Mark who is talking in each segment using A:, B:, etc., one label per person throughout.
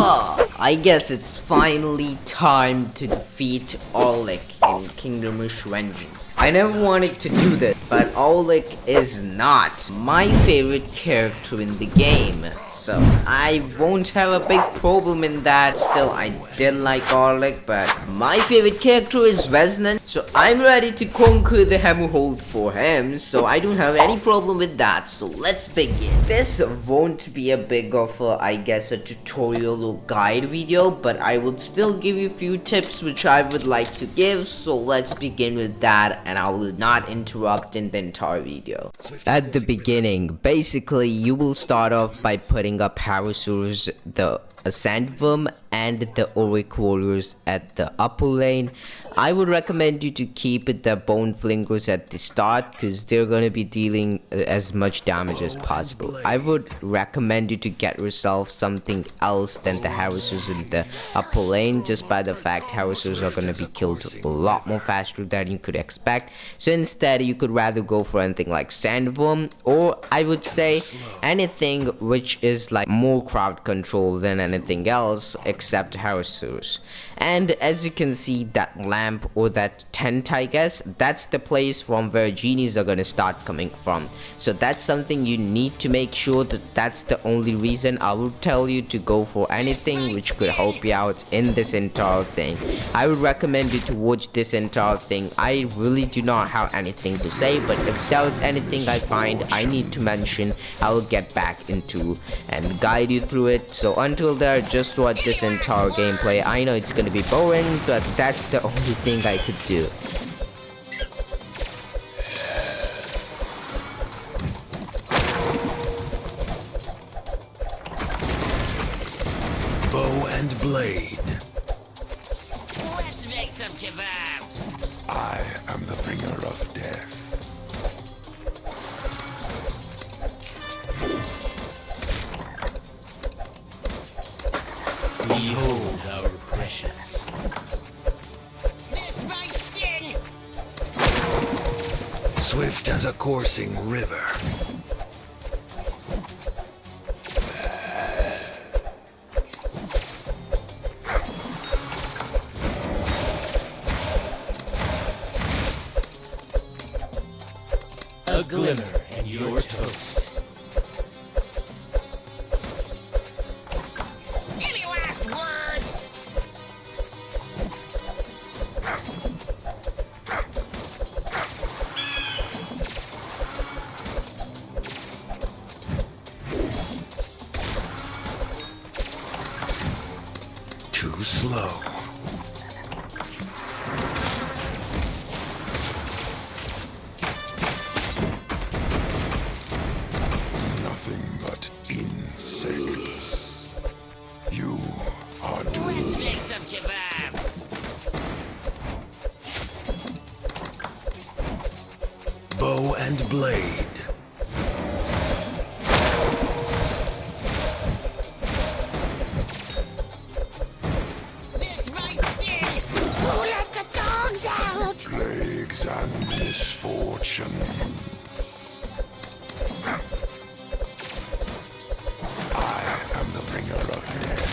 A: I guess it's finally time to defeat Arlic in Kingdomish Vengeance. I never wanted to do this, but Arlic is not my favorite character in the game, so I won't have a big problem in that. Still, I did like Arlic, but my favorite character is Vez'nan, so I'm ready to conquer the Hammerhold for him, so I don't have any problem with that. So let's begin. This won't be a big of a, I guess, a tutorial or guide video, but I would still give you a few tips which I would like to give, so let's begin with that, and I will not interrupt in the entire video. At the beginning, basically you will start off by putting up harassers, the sandworm and the Arlic warriors at the upper lane. I would recommend you to keep it the bone flingers at the start because they're going to be dealing as much damage as possible. I would recommend you to get yourself something else than the harassers in the upper lane, just by the fact harassers are going to be killed a lot more faster than you could expect. So instead you could rather go for anything like sandworm, or I would say anything which is like more crowd control than anything else except harassers. And as you can see, that lamp or that tent, I guess, that's the place from where genies are gonna start coming from. So that's something you need to make sure that that's the only reason I would tell you to go for anything which could help you out in this entire thing. I would recommend you to watch this entire thing. I really do not have anything to say, but if there was anything I find I need to mention, I'll get back into and guide you through it. So until there, just watch this entire gameplay. I know it's gonna be boring, but that's the only thing I could do.
B: Bow and blade.
C: Let's make some kebabs.
B: I am the bringer of death.
D: Behold our precious.
C: This might sting.
B: Swift as a coursing river.
D: A glimmer and you're toast.
C: Any last words?
B: Too slow. Nothing but insects. You are
C: Let's
B: doomed.
C: make some kebabs.
B: Bow and blade.
C: This might sting. Who let the dogs out?
B: Plagues and misfortunes. I am the bringer of death.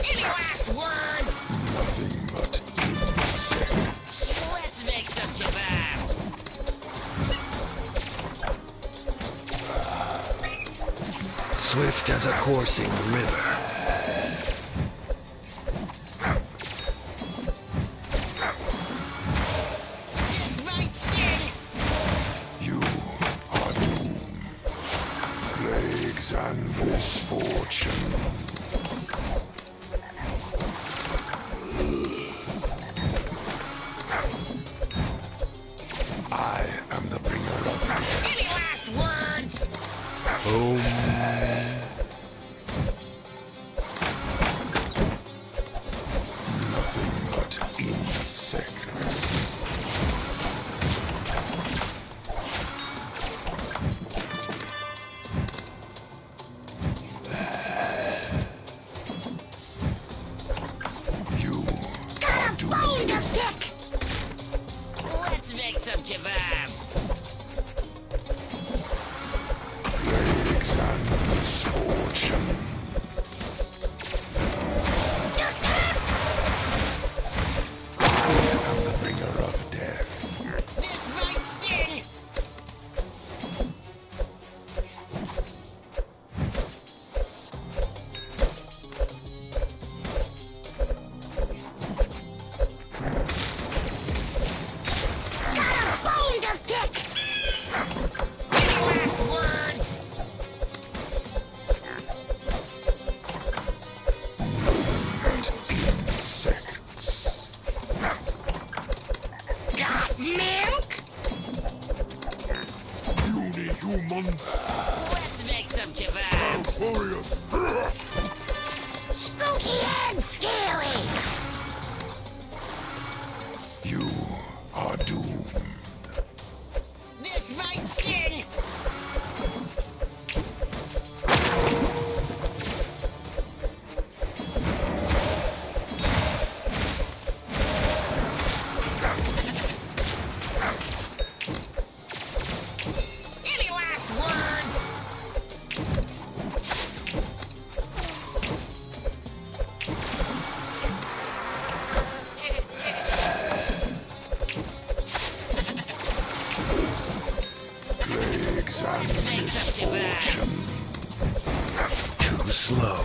C: Any last words?
B: Nothing but insects.
C: Let's make some kebabs.
B: Swift as a coursing river.
C: This might sting.
B: You are doomed. Plagues and misfortunes. I am the bringer of death.
C: Any last words?
B: Nothing but insects. You are doomed.
C: Bone to pick. Let's make some kebabs.
B: Plagues and
C: and scary.
B: You are doomed.
C: This might sting. Any last words?
B: Plagues and
C: Let's make some kebabs.
B: too slow.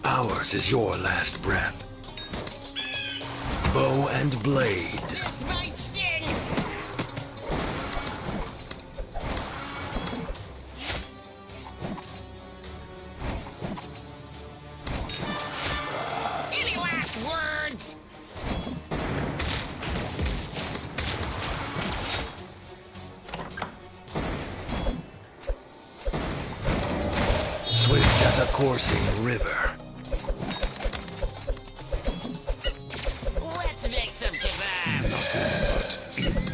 B: Ours is your last breath. Bow and blade.
C: This might sting. Any last words?
B: Swift as a coursing river.
C: Let's make some kebabs.
B: Nothing but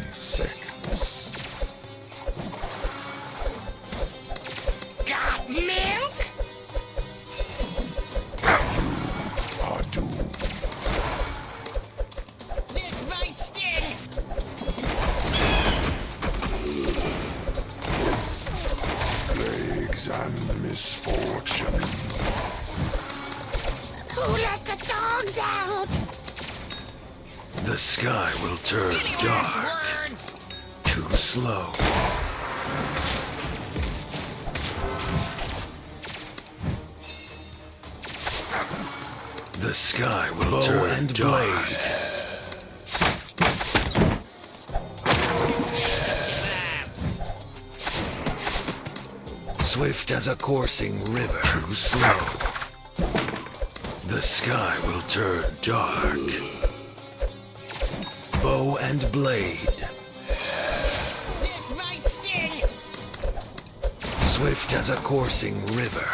B: insects.
C: Got milk?
B: Are doomed.
C: This might sting.
B: Plagues and misfortune.
C: Who let the dogs out?
B: The sky will turn
C: Any
B: dark.
C: last words?
B: Too slow. The sky will turn and dark.
C: Let's make some kebabs.
B: Swift as a coursing river. Too slow. The sky will turn dark. Bow and blade.
C: This might sting.
B: Swift as a coursing river.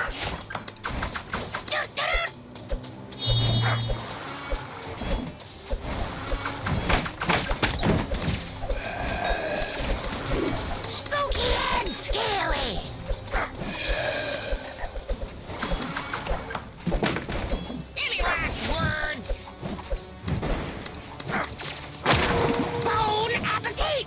C: Spooky and scary. Any last words? Bon appetit.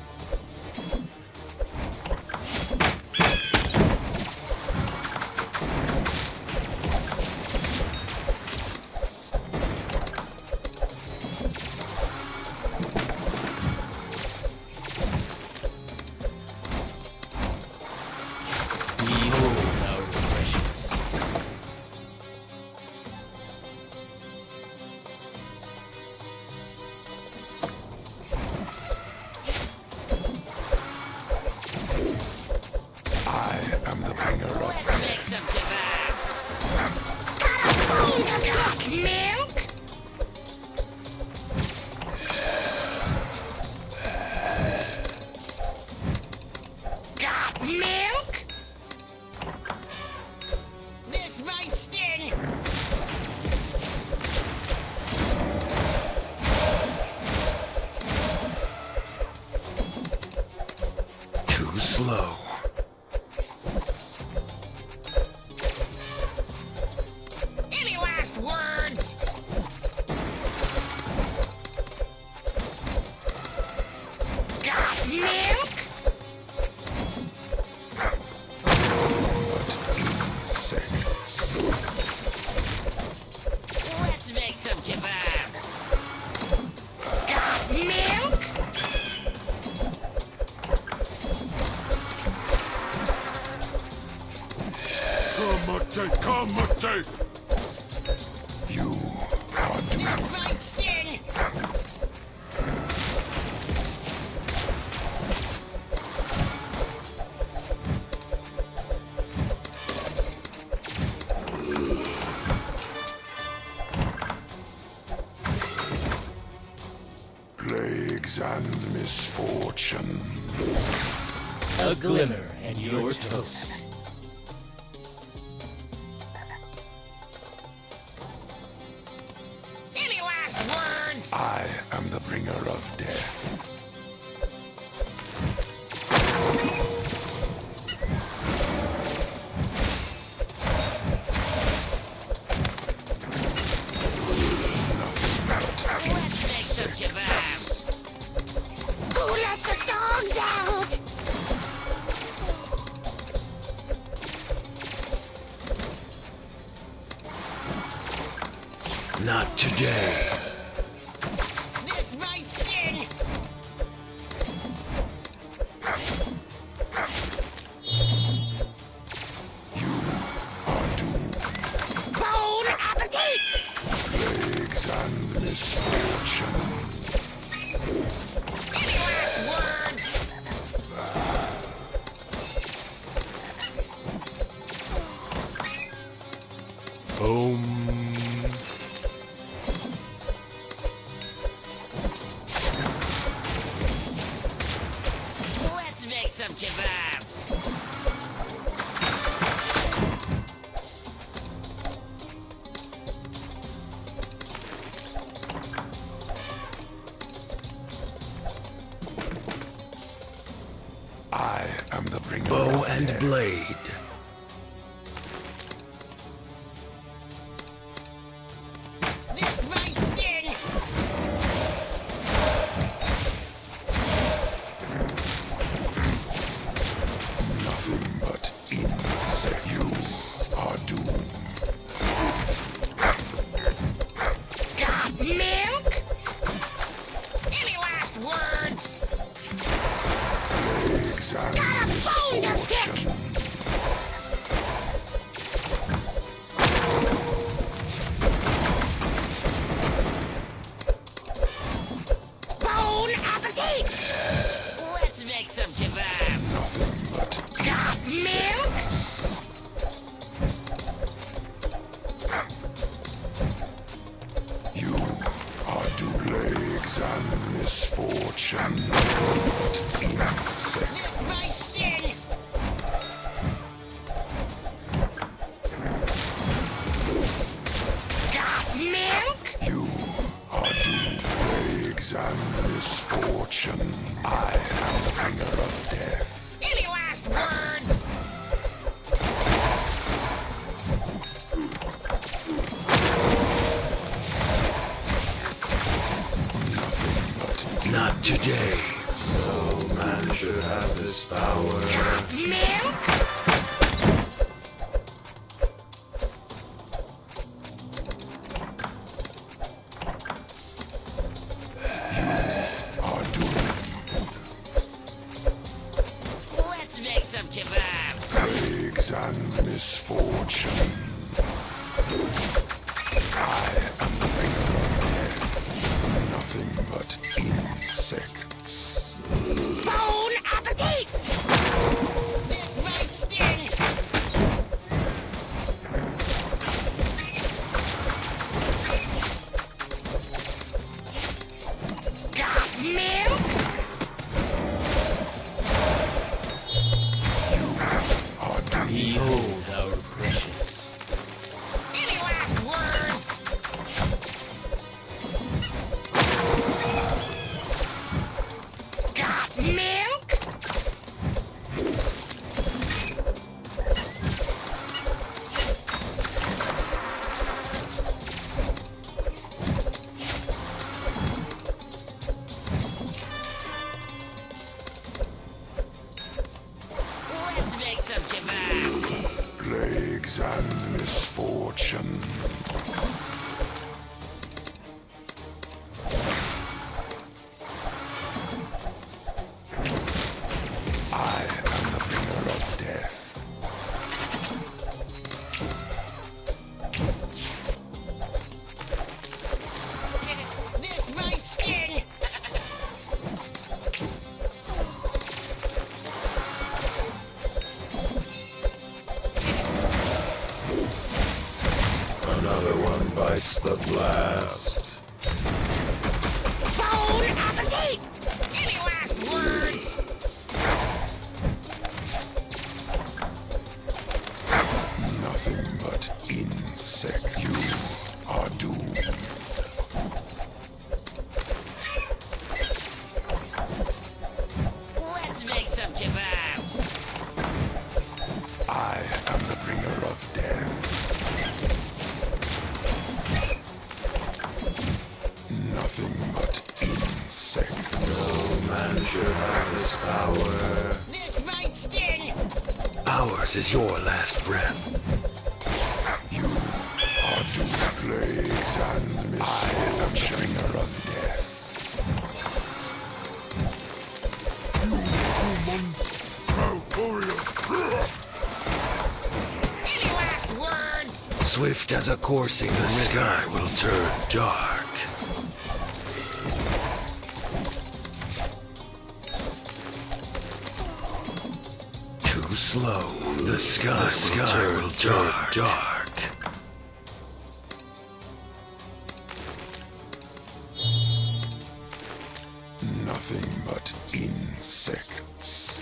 D: Behold our precious.
B: I am the bringer of
C: Let's make some kebabs. Got a bone of got milk? Got milk? This might sting.
B: too slow.
C: Any last words? Got milk?
B: But insects.
C: Let's make some kebabs. Got milk?
B: Kamate! You are
C: This
B: doomed.
C: might sting.
B: Plagues and misfortune.
D: A glimmer and you're toast.
C: Any last words?
B: I am the bringer of death.
C: Let's make some kebabs. Who let the dogs out?
B: Not today.
C: This might sting.
B: You are doomed.
C: Bon appetit!
B: Plagues and misfortune.
C: Any last words? Let's make some kebabs.
B: I am the bringer of and death. Blade.
C: This might sting.
B: Nothing but insect. You are doomed.
C: Got milk? Any last words?
B: Plagues and
C: Got a bone to pick.
B: misfortune.
C: Bon appetit! Let's make some kebabs.
B: Nothing but
C: Got milk?
B: you are doomed. Plagues and misfortune. But insect.
C: This might sting. Got milk?
B: You are doomed. Plagues and misfortune. I am the bringer of death.
C: Any last words?
B: Not today. No man should have this power.
C: Got milk?
B: Are doomed.
C: Let's make some kebabs.
B: Plagues and misfortune. I am the bringer of death. Nothing but insects.
C: Bon appetit! This might sting. Got milk?
B: Are doomed.
D: Behold our precious.
C: Any last words? Got milk? Let's make some kebabs.
B: Plagues and misfortune. I am the bringer of death.
C: This might sting.
B: Another one bites the blast.
C: Bon appetit! Any last words?
B: should have this power.
C: This might sting!
B: Ours is your last breath. You are doomed plagues and misfortune. I am the bringer of death.
C: Any last words?
B: Swift as a coursing the sky will turn dark. Too slow, the sky will turn dark. Nothing but insects.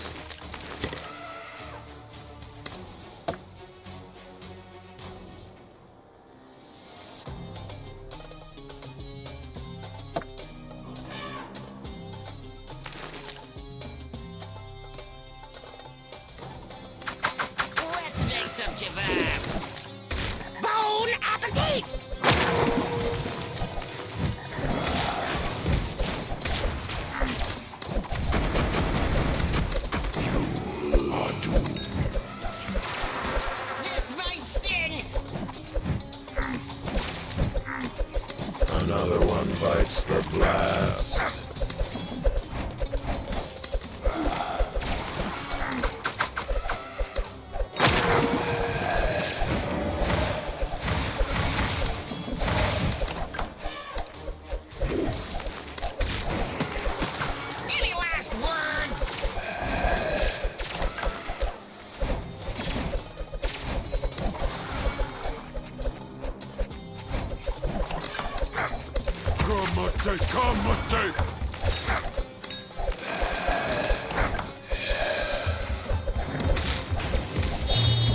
C: Let's make some kebabs! Bon appetit!
B: Are doomed.
C: This might sting!
B: Another one bites the blast.
C: Any last words?
B: Come,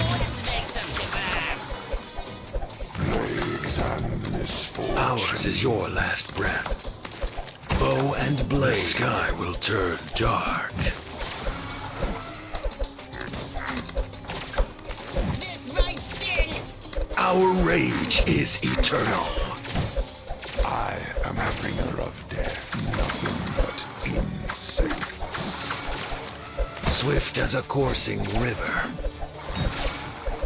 C: Let's make some kebabs!
B: Plagues and misfortune. Ours is your last breath. Bow and blade. The sky will turn dark.
C: This might sting!
B: Our rage is eternal. I am the bringer of death. Nothing but insects. Swift as a coursing river.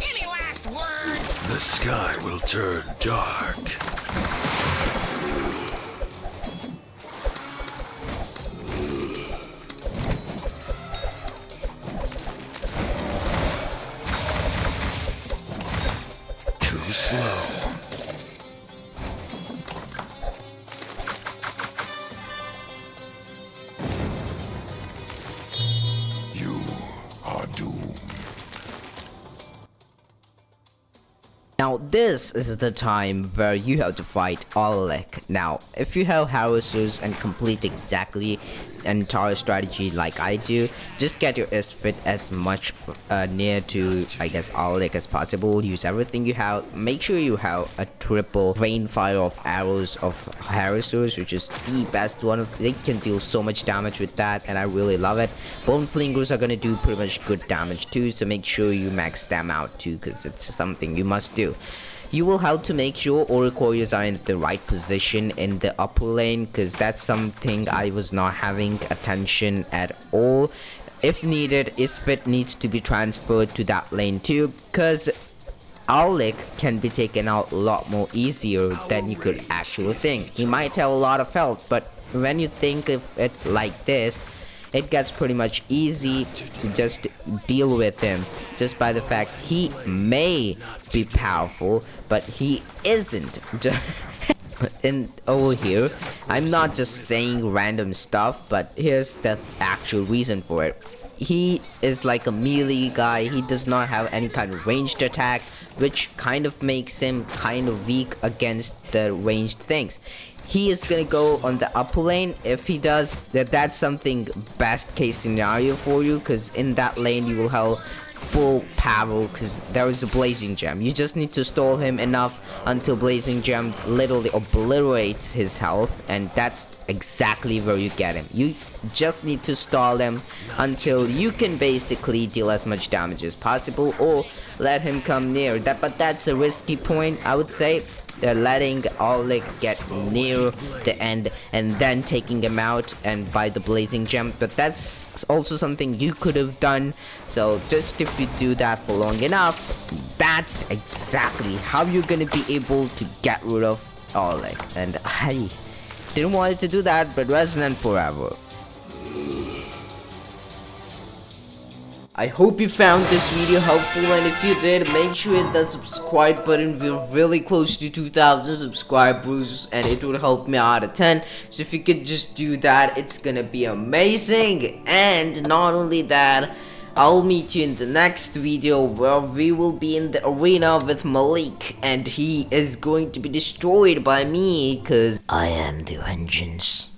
C: Any last words?
B: The sky will turn dark. Too slow. You are doomed.
A: Now this is the time where you have to fight Arlic. Now, if you have howitzers and complete exactly an entire strategy like I do, just get your S-fit as much near to, I guess, Arlic as possible. Use everything you have. Make sure you have a triple rain fire of arrows of howitzers, which is the best one. They can deal so much damage with that, and I really love it. Bone flingers are gonna do pretty much good damage too, so make sure you max them out too, because it's something you must do. You will have to make sure all warriors are in the right position in the upper lane, because that's something I was not having attention at all. If needed, Isfit needs to be transferred to that lane too, because Arlic can be taken out a lot more easier than you could actually think. He might have a lot of health, but when you think of it like this, it gets pretty much easy to just deal with him, just by the fact he may be powerful, but he isn't. And over here, I'm not just saying random stuff, but here's the actual reason for it. He is like a melee guy. He does not have any kind of ranged attack, which kind of makes him kind of weak against the ranged things. He is gonna go on the upper lane. If he does, that's something best case scenario for you, because in that lane you will have full power, because there is a blazing gem. You just need to stall him enough until blazing gem literally obliterates his health, and that's exactly where you get him. You just need to stall him until you can basically deal as much damage as possible, or let him come near that. But that's a risky point, I would say. letting Arlic get near the end and then taking him out and by the blazing gem. But that's also something you could have done. So just if you do that for long enough, that's exactly how you're gonna be able to get rid of Arlic. And I didn't want to do that, but Vez'nan forever. I hope you found this video helpful, and if you did, make sure you hit that subscribe button. We're really close to 2,000 subscribers and it would help me out a ton. So if you could just do that, it's gonna be amazing. And not only that, I'll meet you in the next video where we will be in the arena with Malik and he is going to be destroyed by me because I am the vengeance.